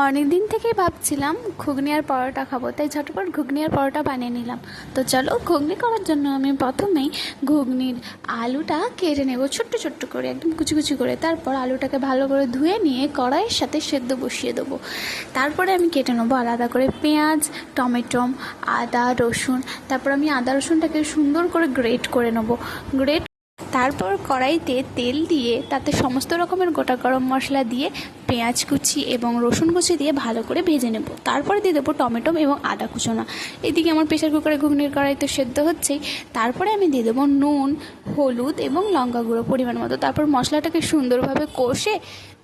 অনেক দিন থেকেই ভাবছিলাম ঘুগনি আর পরোটা খাবো, তাই ঝটপট ঘুগনি আর পরোটা বানিয়ে নিলাম। তো চলো, ঘুগনি করার জন্য আমি প্রথমেই ঘুগনির আলুটা কেটে নেব ছোট্ট ছোট্ট করে, একদম কুচি কুচি করে। তারপর আলুটাকে ভালো করে ধুয়ে নিয়ে কড়াইয়ের সাথে সেদ্ধ বসিয়ে দেবো। তারপরে আমি কেটে নেবো আলাদা করে পেঁয়াজ, টমেটো, আদা, রসুন। তারপর আমি আদা রসুনটাকে সুন্দর করে গ্রেট করে নেবো। তারপর কড়াইতে তেল দিয়ে তাতে সমস্ত রকমের গোটা গরম মশলা দিয়ে পেঁয়াজ কুচি এবং রসুন কুচি দিয়ে ভালো করে ভেজে নেব। তারপরে দিয়ে দেবো টমেটো এবং আদা কুচোনা। এদিকে আমার প্রেশার কুকারে ঘুগনির কড়াই তো সেদ্ধ হচ্ছেই। তারপরে আমি দিয়ে দেবো নুন, হলুদ এবং লঙ্কা গুঁড়ো পরিমাণ মতো। তারপর মশলাটাকে সুন্দরভাবে কষে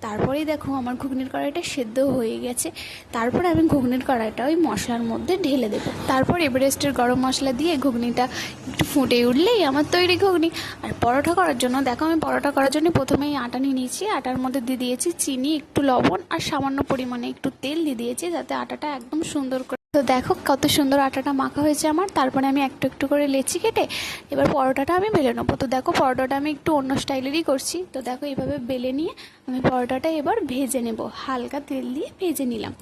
তারপরেই দেখো আমার ঘুগনির কড়াইটা সেদ্ধ হয়ে গেছে। তারপরে আমি ঘুগনির কড়াইটা ওই মশলার মধ্যে ঢেলে দেবো। তারপর এভারেস্টের গরম মশলা দিয়ে ঘুগনিটা একটু ফুটে উঠলেই আমার তৈরি ঘুগনি। আর পরোটা করার জন্য দেখো, আমি পরোটা করার জন্য প্রথমেই আটা নিয়ে নিয়েছি। আটার মধ্যে দিয়ে দিয়েছি চিনি, একটু লবণ আর সামান্য পরিমাণে একটু তেল দিয়ে দিয়েছি, যাতে আটাটা একদম সুন্দর করে। তো দেখো কত সুন্দর আটাটা মাখা হয়েছে আমার। তারপরে আমি একটু একটু করে লেচি কেটে এবার পরোটাটা আমি বেলে নেবো। তো দেখো পরোটাটা আমি একটু অন্য স্টাইলেরই করছি। তো দেখো এইভাবে বেলে নিয়ে আমি পরোটাটা এবার ভেজে নেব, হালকা তেল দিয়ে ভেজে নিলাম।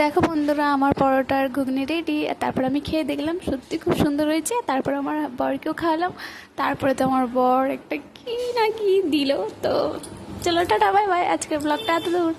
দেখো বন্ধুরা, আমার পরোটার ঘুগনি রেডি। তারপর আমি খেয়ে দেখলাম সত্যি খুব সুন্দর হয়েছে। তারপর আমার বরকেও খাওয়ালাম। তারপরে তো আমার বর একটা কি না কি দিল। তো চলো, টাটা, বাই বাই। আজকের ব্লগটা এত দূর।